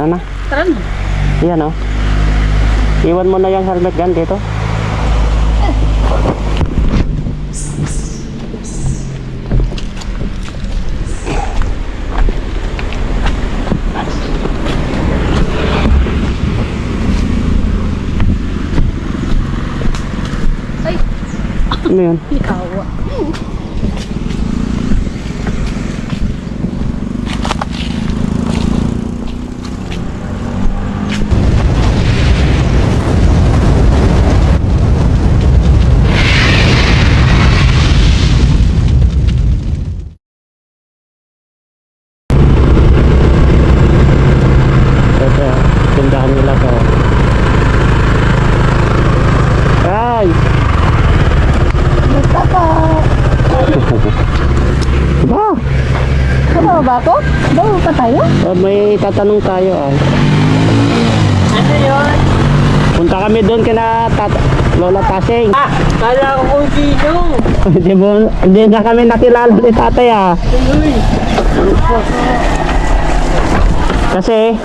Ano? Tara na. Yan o. Iwan mo na yung helmet gun dito. Ay, Ano yun? ikawa. Ito, tindahan nila to. Ay! Basta ka. Ba? Ano ba ako? Bawa pa tayo? May tatanong tayo ah. Ano yun? Punta kami doon kina Lola Tasing. Ah, kala ko kung sino. Hindi na kami nakilala ni tatay ah. Uy. Kasi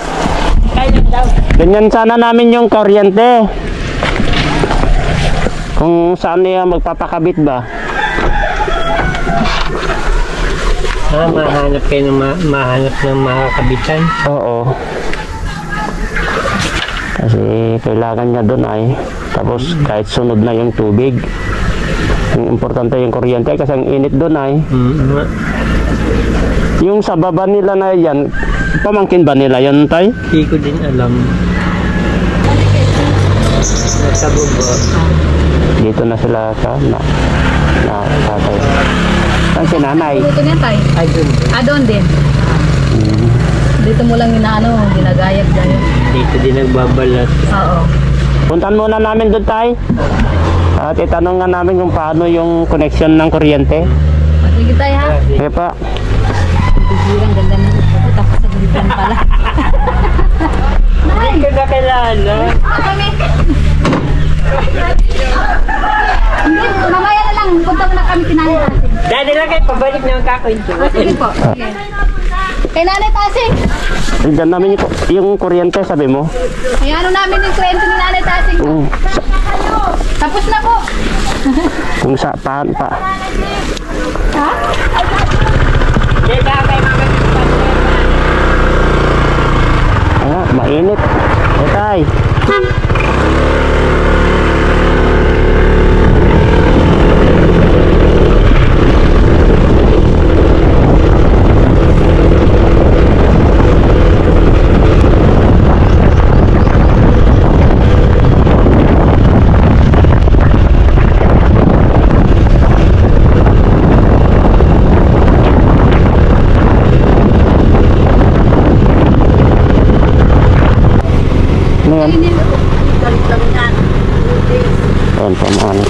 Kailan daw? ganyan sana namin yung kuryente. Kung saan niya magpapakabit ba? Mahanap kayo ng mahanap ng makakabitan. Oo. Kasi kailangan niya doon ay tapos kahit sunod na yung tubig. Yung importante yung kuryente kasi ang init doon ay. Yung sa baba nila na yan, pamangkin ba nila yan tay? Hindi ko din alam. Nasa baba. Dito na sila sa na tatay. Saan si nanay? Dito niya tayo. Ay, dun. Doon din. Dito mo lang ginagayag-gayag. Dito din nagbabalat. Oo. Puntan muna namin doon tay. At itanong nga namin kung paano yung connection ng kuryente. Sige tayo ha. Kaya pa, Bigirang ganda na. Tapos sa gulitan pala. Hindi ko nakilala. Kami. Hindi, mamaya na lang. Punta mo na kami kinanay Tasing. Dali lang kayo, pabalik na ang kakwento. Sige po. Sige. Kay Nanay Tasing. bigyan namin yung kuryente sabi mo. Ano namin yung kwento ni Nanay Tasing. Tapos na po. Kung sa pa. Ha? Hindi ka kayo makakita. Mainit. Tay. Ano yan? Ayan po,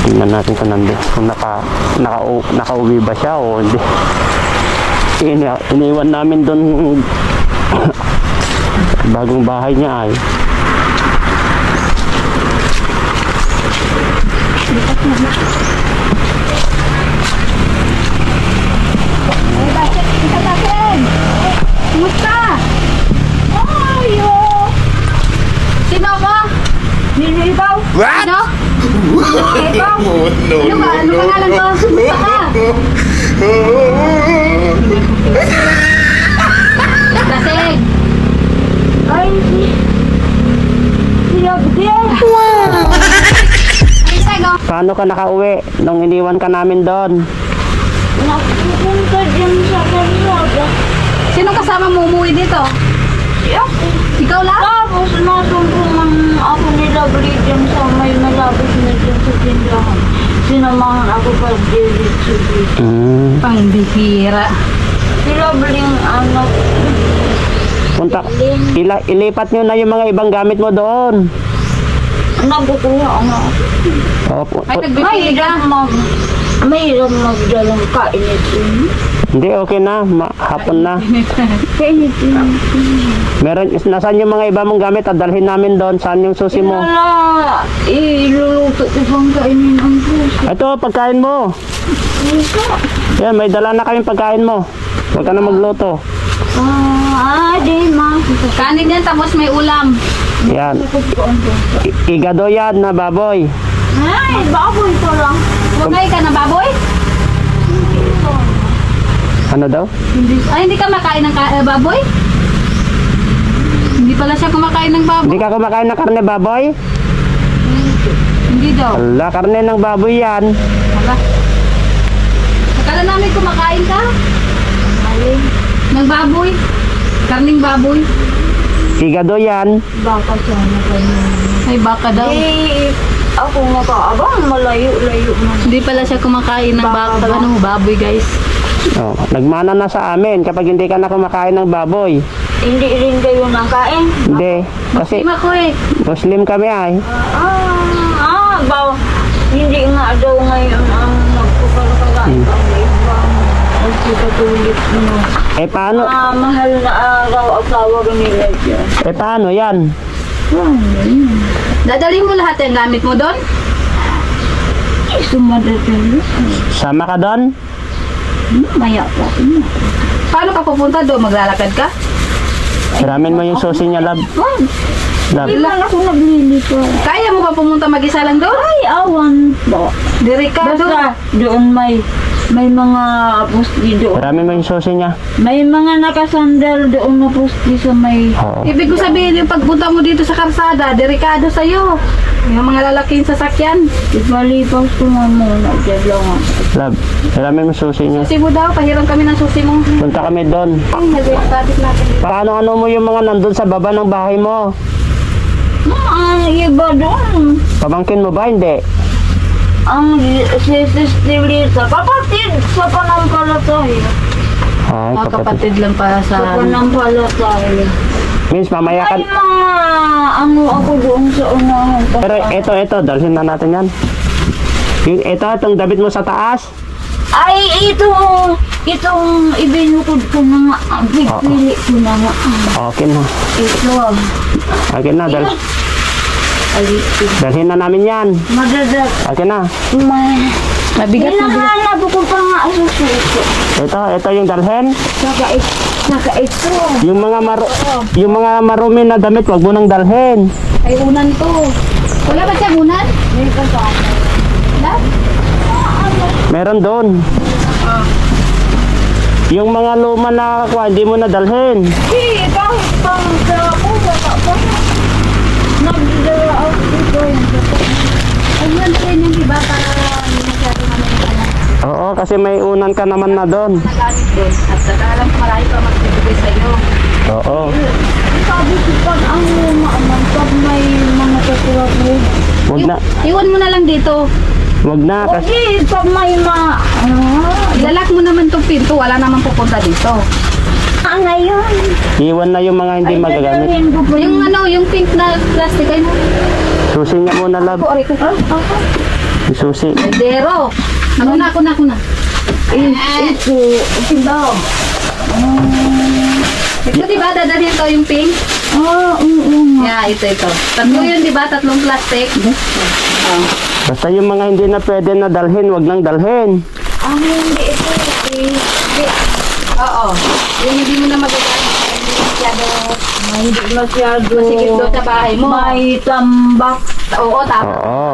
tingnan natin kung nandun. Kung nakauwi ba siya o hindi. Iniwan namin doon bagong bahay niya ay. Kumusta? Ayo. Sino mo? Nino ikaw? What? Ano? Ikaw? Ano ba? Ano pangalan ko? Baka? Tasig. Ay, siyabdil. Ay, tayo. Paano ka nakauwi nung iniwan ka namin doon? Napupunta dyan sa Kalyaga. Sinong kasama mo umuwi dito? Ako. Ikaw lang? Tapos natulungan ako nila dyan sa may malapit na dyan sa tindahan. Sinamahan ako pa diretso dito. Pangbihira. Sila bling anak. Punta, ilipat nyo na yung mga ibang gamit mo doon. Nagukuha ako. Opo. Ay, nagbibihira. Mahirap magdalang kainitin. Hindi, okay na. Hapon na. Kainitin. Meron, nasaan yung mga iba mong gamit at dalhin namin doon? Saan yung susi mo? Wala. Iluluto ko pang kainin ang puso. Ito, pagkain mo. Yan, may dala na kaming pagkain mo. Huwag ka na magluto. Di ma. Kanin yan, tapos may ulam. Yan. Igado yan na baboy. Ay, baboy ko lang. Kumakain ka ng baboy? Ano daw? Ay, hindi ka makain ng baboy? Hindi pala siya kumakain ng baboy. Hindi ka kumakain ng karne baboy? Hindi daw. Ala, karne ng baboy yan. Wala. Akala namin kumakain ka? Alin, Ng baboy? Karning baboy? Igado yan. baka sana kayo. Ay, baka daw. Ako makaabang, malayo-layo man. Hindi pala siya kumakain ng baboy, guys. Oh, nagmana na sa amin kapag hindi ka na kumakain ng baboy. Hindi rin kayo nakain. Hindi. Kasi Tima ko eh. Muslim kami ay. Hindi nga daw ngayon ang nagpupalakalaan ang ibang pagkikatulit mo. Eh paano? Mahal na araw ang tawag nila dyan. Eh paano yan? Dadalhin mo lahat yung gamit mo doon? Sumadating. Sama ka doon? Maya pa. Paano ka pupunta doon? Maglalakad ka? Siramin mo yung susi niya, lab. Lab. Hindi lang ako naglilito. Kaya mo ba pumunta mag-isa lang doon? Ay, awan po. Diri ka doon. Basta doon may mga posti doon. Siramin mo yung susi niya. May mga nakasandal doon na posti sa may... Oo. Ibig ko sabihin yung pagpunta mo dito sa karsada, delikado sa'yo. Yung mga lalaking sasakyan. Ipalipas ko nga muna. Diyan lang ako. Lab, siramin mo yung susi niya. Susi mo daw, pahiram kami ng susi mo. Punta kami doon. Ay, nag-tabit natin. Paano ano mo yung mga nandun sa baba ng bahay mo? Ang iba doon. Pamangkin mo ba? Hindi. Ang si Sister Lisa, kapatid sa panampalataya. Ay, Mga kapatid. kapatid lang para Sa sa... panampalataya. Means mamaya ka. Ay, mga ano ako doon sa unahan. Pero ito, dalhin na natin yan. Yung itong damit mo sa taas. Ay, itong ibinukod ko na nga. Pipili ko na nga. Okay na. Ito. Okay na, Alitin. dalhin na namin yan. Madadat. Okay na. Mabigat na bigat. Hinahanap ko pa nga asusuko. Ito yung dalhin. Saka ito. Yung mga marumi na damit, wag mo nang dalhin. Ay, unan to. Wala ba siya unan? May kasama. Wala? Meron doon. Yung mga luma na kuha, hindi mo na dalhin. Hindi, kahit pang sa ako, wala pa. Nagdala out dito. Ay, unan pa rin yung iba para hindi masyado naman Oo, kasi may unan ka naman na doon. nagamit doon. At saka alam ko marami pa magbibigay sa'yo. Oo. Sabi ko pag ang lumaaman, pag may mga katulad Wag na. Iwan mo na lang dito. Wag na. Kasi okay, pag may Ilalak mo naman tong pinto. Wala naman pupunta dito. ngayon. iwan na yung mga hindi magagamit. dadalhin ko po Yung ano, yung pink na plastic ay mo. Susi niya muna, lab. Aray ko. Yung susi. Dero. Ako na. ito. Ito. Ito diba, dadalhin to yung pink? Oo. Yeah, ito. Tatlo yun diba? Tatlong plastic. Basta yung mga hindi na pwede na dalhin, wag nang dalhin. Ang hindi ito. Oo. Yung hindi mo na magagamit. Hindi masyado. Hindi masyado. Masikip doon sa bahay mo. May tambak. Oo, tama. Oo.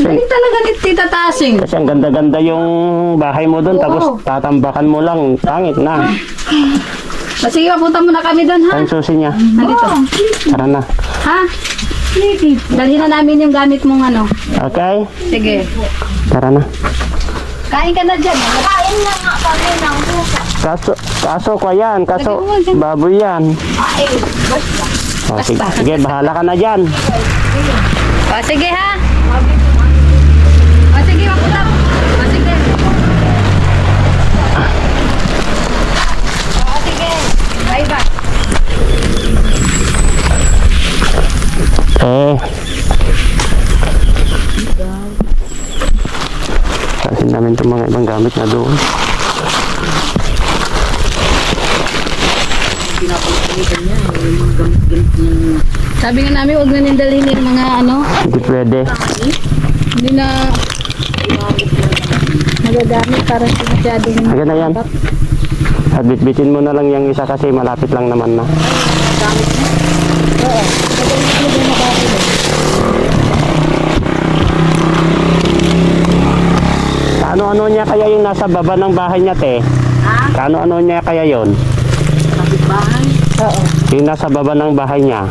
Galing talaga ni Tita Tasing. Kasi ang ganda-ganda yung bahay mo doon, Oo. tapos tatambakan mo lang, pangit na. Sige, papunta muna kami doon, ha? Ang susi niya. Nandito. Tara na. Ha? Dalhin na namin yung gamit mong ano. Okay? Sige. Tara na. Kain ka na dyan. Kain na nga kami ng buka. Kaso ko yan, kaso baboy yan. O, sige, bahala ka na dyan. O, sige, ha? O, sige, papunta. O, sige. O, sige. Bye-bye. Kasi namin itong mga ibang gamit na doon. Sabi nga namin, huwag na nindalhin yung mga ano, Hindi pwede. hindi na nagagamit para sa masyadong Hanggang na yan. At bitbitin mo na lang yung isa kasi malapit lang naman na. Ano niya kaya yung nasa baba ng bahay niya, te? Ha? Ano niya kaya yon? Kapitbahay? Oo. Yung nasa baba ng bahay niya.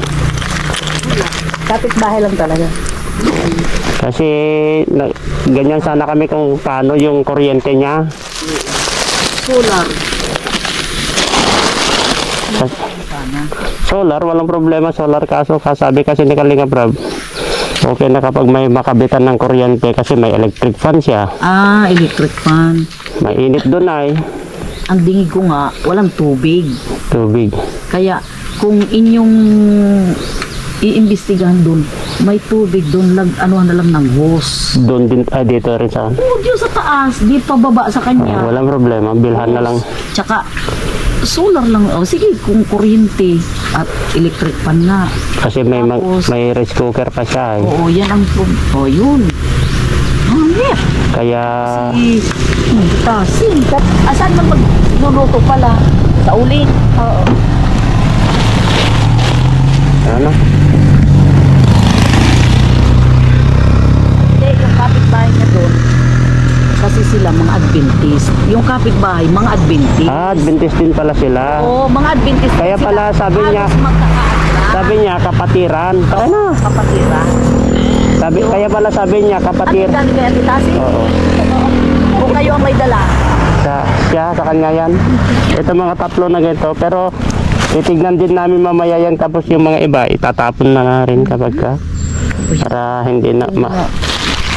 Kapitbahay lang talaga. Kasi ganyan sana kami kung paano yung kuryente niya. Solar. Solar, walang problema solar, kaso kasabi kasi ni Kalinga Prab, okay na kapag may makabitan ng kuryente kasi may electric fan siya. Ah, electric fan. Mainit doon ay Ang dingi ko nga, walang tubig. tubig. Kaya kung inyong iimbestigahan doon, may tubig doon, anuhan na lang ng hose. Doon din, dito rin sa Oo, diyo sa taas, di pababa sa kanya. walang problema, bilhan na lang. Tsaka, solar lang. O sige, kung kuryente at electric fan na. Kasi may Tapos- may rice cooker pa siya eh. Oo, yan ang o yun. Hangit. Kaya Tasin. Asan man magluluto pala? Sa uling. Oo. ano? Hindi, yung kapitbahay niya doon, kasi sila mga Adventist. Yung kapitbahay, mga Adventist. Adventist din pala sila. Oo, mga Adventist. Kaya sila. pala sabi niya- Halos magkakaantla. Sabi niya kapatiran. Ano? Kapatiran. Kaya pala sabi niya kapatir. At dali kaya titasi? Oo. Kung kayo ang may dala. Sa kanya yan. Ito mga tatlo na ganito. Pero titignan din namin mamaya yan, tapos yung mga iba itatapon na nga rin kapag ka. Para hindi na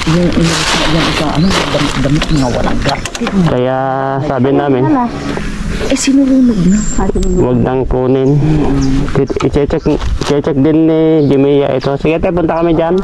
Yung isa, ano, damit nga walang gasket. kaya sabi namin, Eh, sinurunog na. wag nang kunin. I-check din ni Jimia ito. Sige, te, punta kami dyan.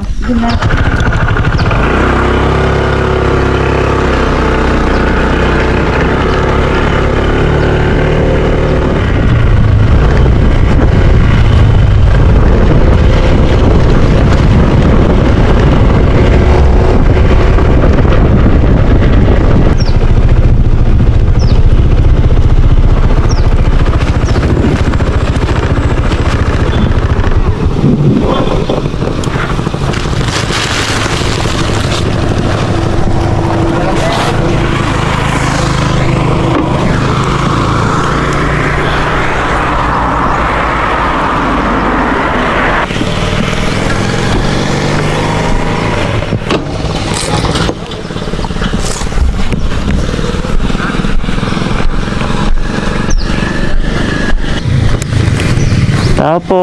Tao po.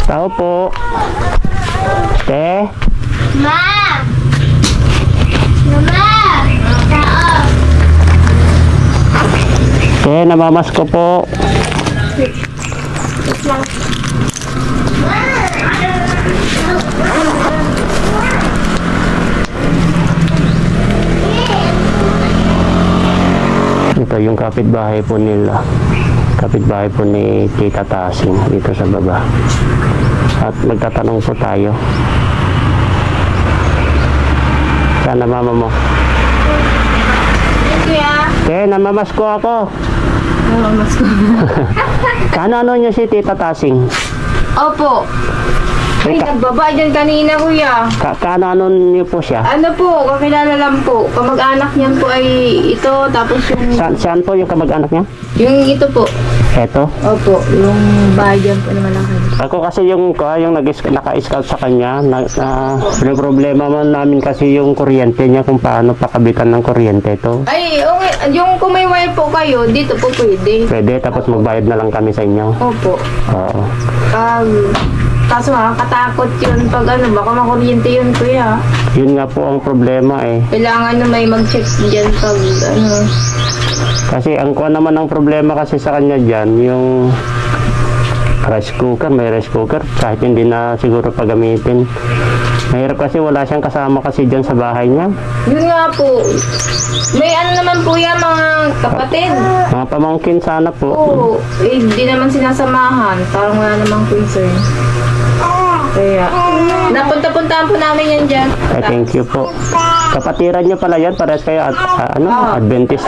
Tao po. Te. Ma! Mama! Tao! Te, namamas ko po. Ito yung kapitbahay po nila. Kapitbahay po ni Tita Tasing dito sa baba. At magtatanong po tayo. Sana mama mo. Kuya. Te, namamas ko ako. Mas ko. Ano niyo si Tita Tasing? Opo. Ay, nagbaba dyan kanina, kuya. Ano niyo po siya? Ano po, kakilala lang po. Kamag-anak niyan po ay ito, tapos yung... Saan po yung kamag-anak niya? Yung ito po. Eto. Opo, yung bahay dyan po naman lang. Ako kasi yung naka-scout sa kanya, yung problema man namin kasi yung kuryente niya, kung paano pakabitan ng kuryente to. Ay, okay. Yung kung may wire po kayo, dito po pwede. Pwede, tapos magbayad na lang kami sa inyo. Opo. Oo. Kaso makakatakot yun pag ano, baka makuryente yun, kuya. Yun nga po ang problema eh. Kailangan na may mag-check dyan pag ano. Kasi ang kuha naman ang problema kasi sa kanya dyan, yung rice cooker, may rice cooker, kahit hindi na siguro pagamitin. Mahirap kasi wala siyang kasama kasi dyan sa bahay niya. Yun nga po. May ano naman po yan, mga kapatid. Mga pamangkin sana po. Oo, eh, di naman sinasamahan. Parang wala namang concern. Kaya, napunta-puntaan po namin yan dyan. Ay, thank you po. Kapatiran niyo pala yan, parehas kayo Adventist.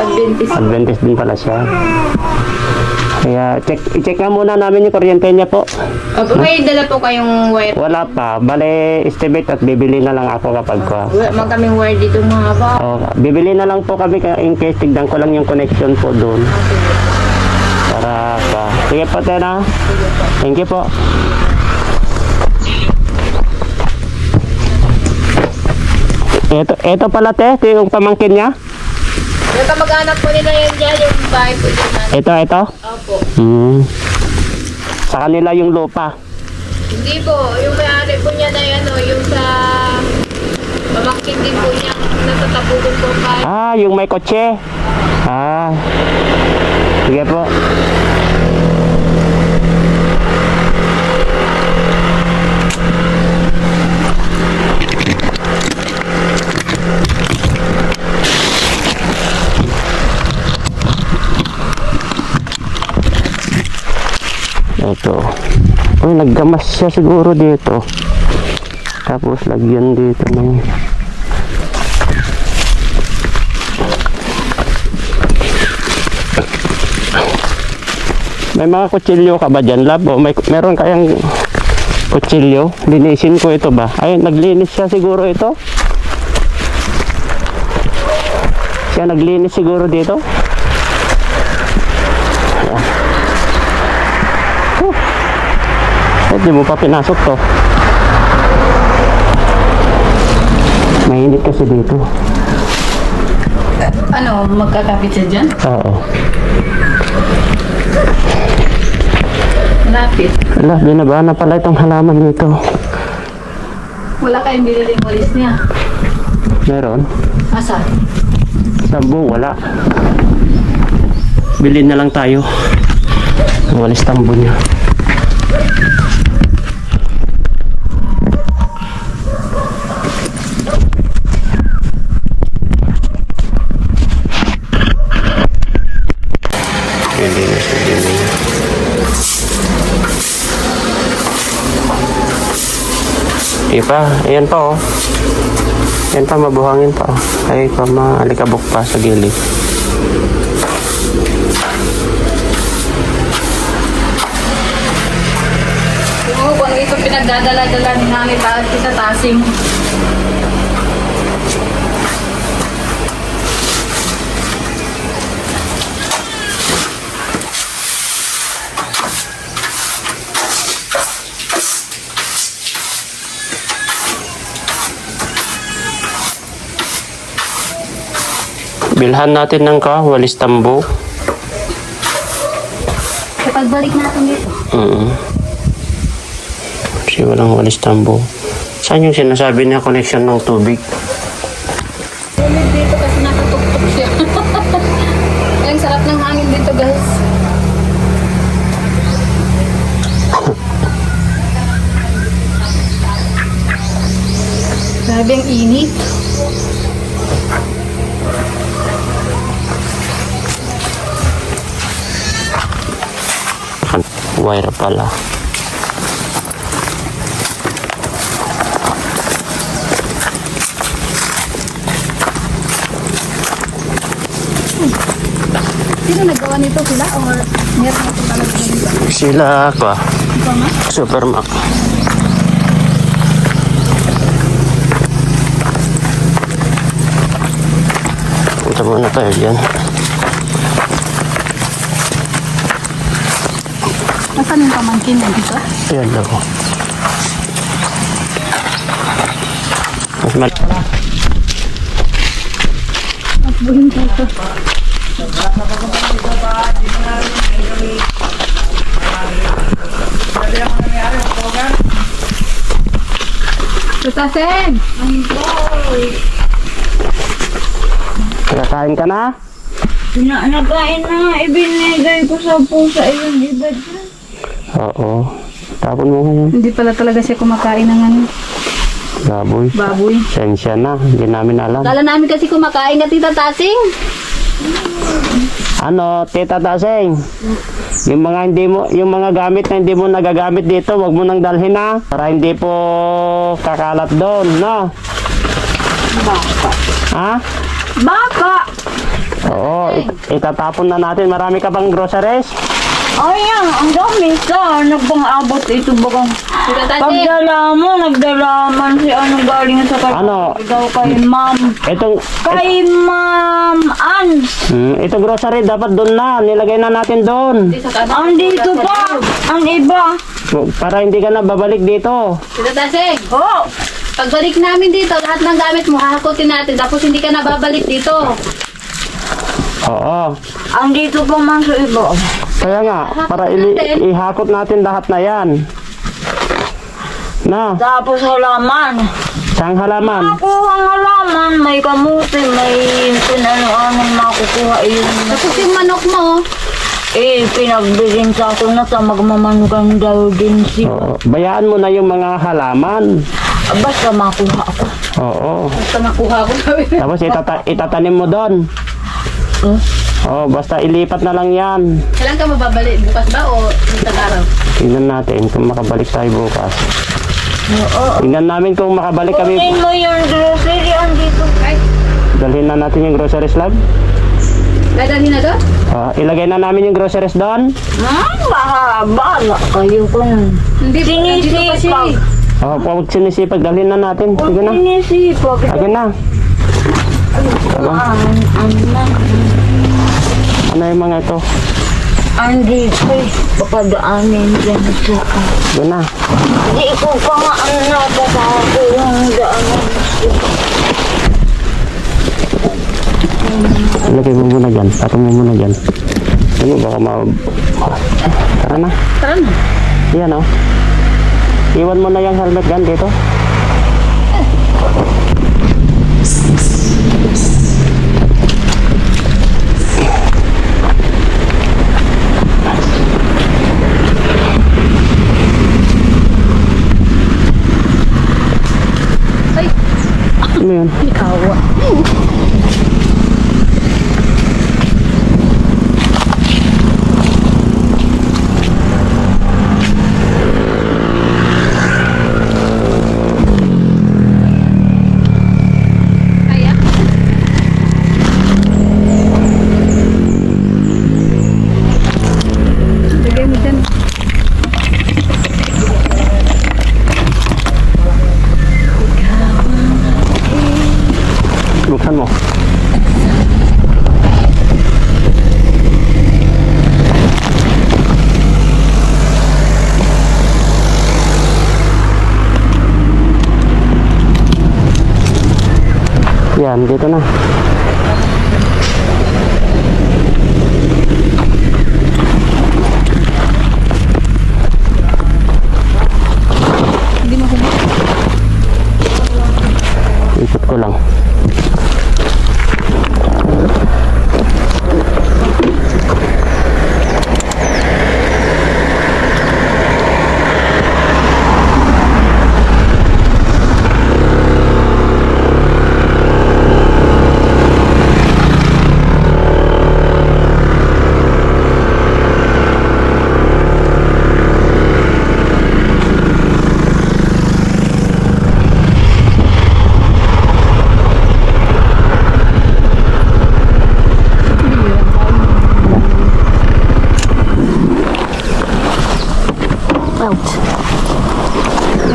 Adventist din pala siya. Kaya i-check nga muna namin yung kuryente niya po. Opo, may dala po kayong wire. Wala pa. Bale, estimate at bibili na lang ako kapag ko. Wala man kaming wire dito mahaba. Oh, bibili na lang po kami in case tignan ko lang yung connection po doon. Para pa. Sige po, Tena. Thank you po. Ito pala, te. Ito yung pamangkin niya. Yung kamag-anak po nila yan dyan, yung bahay po dyan. Ito. Opo. Sa kanila yung lupa. Hindi po, yung may-ari po niya na yan, yung sa pamangkin din po niya, natatapugan po ang bahay. Ah, yung may kotse. Ah. Sige po. Ito. Uy, naggamas siya siguro dito. Tapos lagyan dito ng may mga kutsilyo ka ba dyan, lab? O meron kayang kutsilyo? Linisin ko ito ba? Ay, naglinis siya siguro ito? Siya naglinis siguro dito? Di mo pa pinasok to. Mainit kasi dito. Ano, magkakapit siya dyan? Oo. Lapit. Wala, binaba na pala itong halaman dito. Wala kayong biniling walis niya. Meron? Asa? Tambo, wala. Bilhin na lang tayo. Ang walis tambo niya. Ipa, ayan pa oh. Ayan pa, mabuhangin pa oh. Ay pa, maalikabok pa sa gilid. Oo, kung ito pinagdadala-dala ni Nangit at sa tasing. Bilhan natin ng walis tambo. Kapag balik natin dito. Kasi walang walis tambo. Saan yung sinasabi niya connection ng tubig? Dito kasi nakatuktok siya. Ang sarap ng hangin dito, guys. Grabe ang init. Wire pala. Sino nagawa nito, sila? Or meron na ito talaga nito? Sila ka. Supermac. Punta muna tayo dyan. Nasaan yung pamangkin na dito? Ayan lang. Mas mal... At buhin dito. Tutasen! Kakain ka na? Nakain na nga, ibinigay ko sa pusa yung iba dyan. Oo. Tapon mo ngayon. Hindi pala talaga siya kumakain ng ano, Baboy. baboy. Sensya na. Hindi namin alam. Kala namin kasi kumakain ka, Tita Tasing. Ano, Tita Taseng? Yung mga gamit na hindi mo nagagamit dito, wag mo nang dalhin na. Para hindi po kakalat doon, no? Baka. Ha? Baka! Oo, itatapon na natin. Marami ka bang groceries? Ayan, ang dami sa nagpang-abot ito bagang. Tita Taseng. Pagdala mo, nagdalaman si ano galing sa kanya. Ano? Daw kay ma'am. Kay ma'am Ans. Itong grocery dapat doon na. Nilagay na natin doon. Sa kanan. Andito pa. Ang iba. Para hindi ka na babalik dito. Tita Taseng. Oh, Pagbalik namin dito, lahat ng gamit mo, hahakutin natin. Tapos hindi ka na babalik dito. Oo. andito pa man sa iba. Kaya nga, para ihakot natin lahat na yan. Na, Tapos halaman. saan halaman? Makuha ang halaman. May kamuti, may pinano-anong makukuha. Tapos yung manok mo, Pinagbilin sa ako na sa magmamanugan daw din siya. Oo. Bayaan mo na yung mga halaman. Basta makuha ako. Oo. basta makuha ko gawin. Tapos itatanim mo doon. Oo, basta ilipat na lang yan. Kailan ka mababalik? Bukas ba o isang araw? Tingnan natin kung makabalik tayo bukas. Oo. Tingnan namin kung makabalik kami. Kunin mo yung grocery andito. Ay, Dalhin na natin yung groceries lab. dadalhin na doon? Ilagay na namin yung groceries doon. Bala kayo ko nun. Hindi, nandito pa siya Sinisipag. eh. Huwag sinisipag, dalhin na natin. Sige na. Sinisipag. Sige na. Ano yung mga ito? Andito eh. Papadaanin dyan sa Sige na. Di ko pa nga ang napapako yung daanan. Ilagay mo muna dyan. Patong mo muna dyan. Ano, baka Tara na. Tara na. Yan o. Iwan mo na yung helmet gun dito. Ay, Ano yun? ikaw. Kaya? Lagay mo dyan. Buksan mo. Yan, dito na. Ikot ko lang.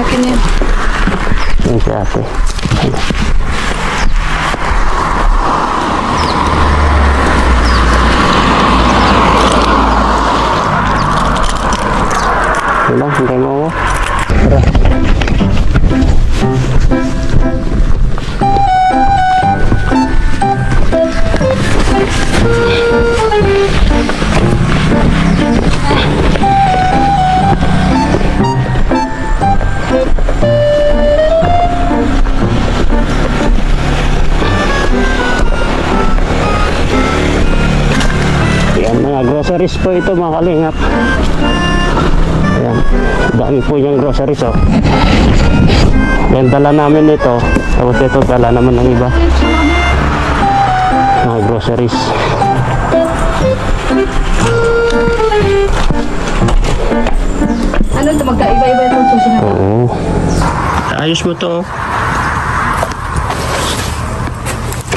Akin yan. Yan si ate. Wala, hintay mo ako. Tara. Yan, mga groceries po ito mga kalingap. Ayan, dami po yung groceries oh. Yan, dala namin ito. Tapos ito, dala naman ng iba. Mga groceries. Ano ito? Magkaiba-iba itong sushi na. Oo. Ayos mo to.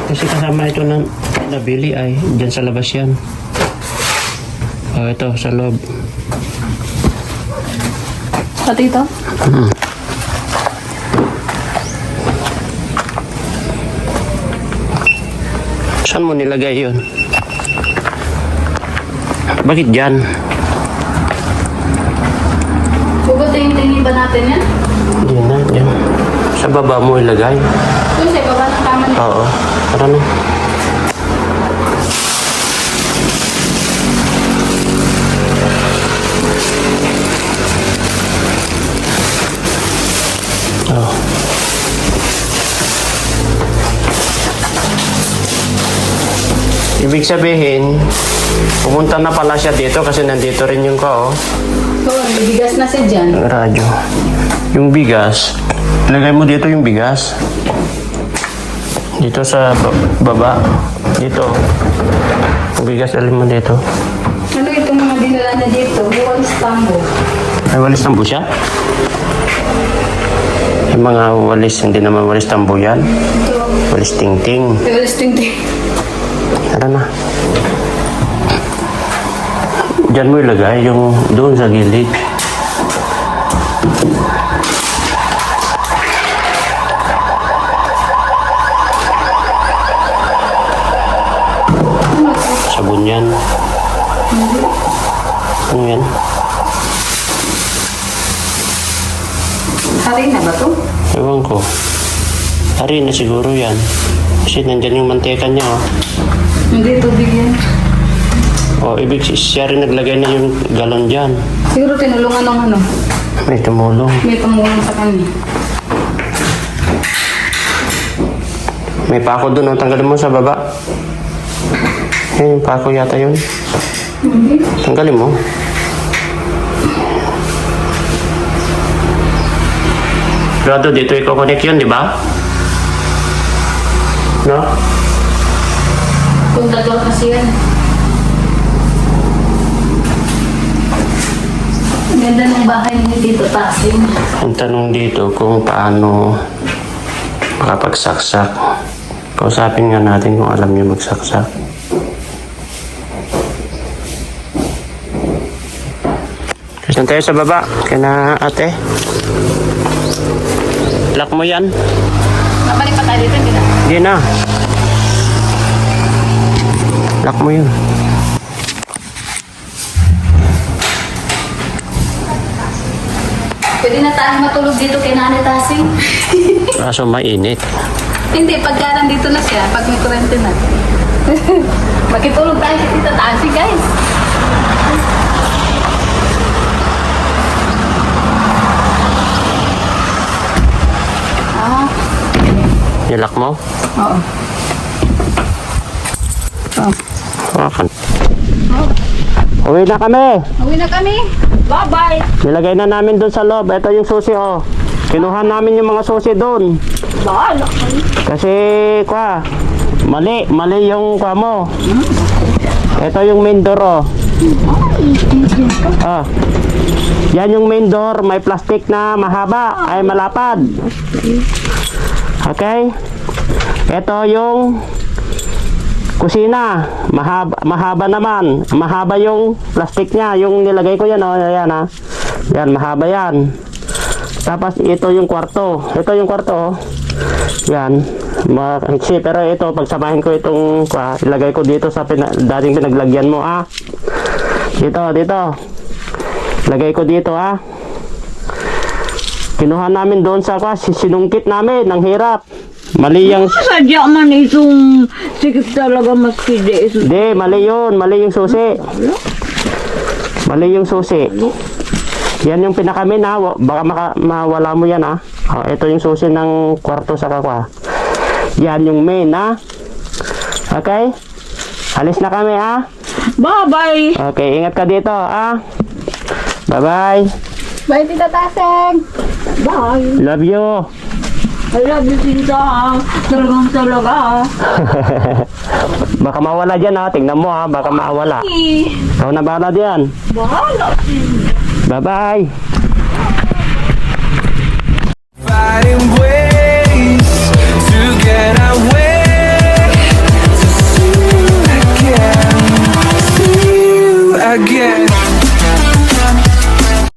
Kasi kasama ito ng nabili ay dyan sa labas yan. Ito sa loob. Pati ito? Saan mo nilagay yun? Bakit dyan? Bubutingin ba natin yan? Hindi na, dyan. Sa baba mo ilagay. Doon sa baba ng kama niya. Oo. Tara na. Oh. Ibig sabihin, pumunta na pala siya dito kasi nandito rin yung ko, oh. Oo, bibigas na siya dyan. Radyo. Yung bigas, ilagay mo dito yung bigas. Dito sa baba. Dito. Yung bigas, alin mo dito. Ano itong mga dinala na dito? Walis tambo. Ay, walis tambo siya? Yung mga walis, hindi naman walis tambo yan. Walis ting-ting. Walis tingting. Tara na. Diyan mo ilagay yung doon sa gilid. Sabon yan. Ano yan? Harina ba to? Ewan ko. Harina siguro yan. Kasi nandyan yung mantika niya, oh. Hindi, tubig yan. O, ibig siya rin naglagay na yung galon dyan. Siguro tinulungan ng ano. May tumulong. May tumulong sa kanya. May pako doon, oh. Tanggalin mo sa baba. Yan, yung pako yata yun. Tanggalin mo. Grado, dito i-connect yun, di ba? No? Kung dalawa kasi yan. Ganda ng bahay ni Tito Tasing. Ang tanong dito kung paano makapagsaksak. Kausapin nga natin kung alam niyo magsaksak. Saan tayo sa baba? Kaya ate. Lock mo yan. Nabalik pa tayo dito, hindi na. Hindi na. Lock mo yun. Pwede na tayo matulog dito kay Nanay Tasing. Kaso mainit. Hindi, pagka nandito na siya, pag may kurente na. Makitulog tayo kay Tita Tasing, guys. Ah, Nilak mo? oo. Hawakan. Uwi na kami. Uwi na kami. Bye-bye! Nilagay na namin doon sa loob. Ito yung susi, oh. Kinuha namin yung mga susi doon. Bahala ka. Kasi, mali yung mo. Ito yung main door, oh. Ah. Yan yung main door, may plastic na mahaba, ay malapad. Okay? Ito yung kusina, mahaba naman. Mahaba yung plastic niya, yung nilagay ko yan, oh, yan, ah. Yan, mahaba yan. Tapos ito yung kwarto. Ito yung kwarto, oh. Yan. Pero ito, pagsamahin ko itong, ilagay ko dito sa dating pinaglagyan mo, ah. Dito. Lagay ko dito, ah. Kinuha namin doon sa sinungkit namin, ang hirap. Mali yung... Sadya man itong sikip talaga maski di. Hindi, mali yun. Mali yung susi. Mali yung susi. Yan yung pinakamin, ha. Baka mawala mo yan, ha. Oh, ito yung susi ng kwarto sa kakwa. Yan yung main, ha. Okay? Alis na kami, ha. Bye-bye! Okay, ingat ka dito, ha. Bye-bye. Bye, Tita Tasing. Bye! Love you. I love you, Sinta. Talagang talaga. Baka mawala dyan ha. Tingnan mo ha. Baka mawala. Ikaw na bahala dyan. Bahala, Sinta. Bye-bye. Fighting ways to get away, to see you again, see you again.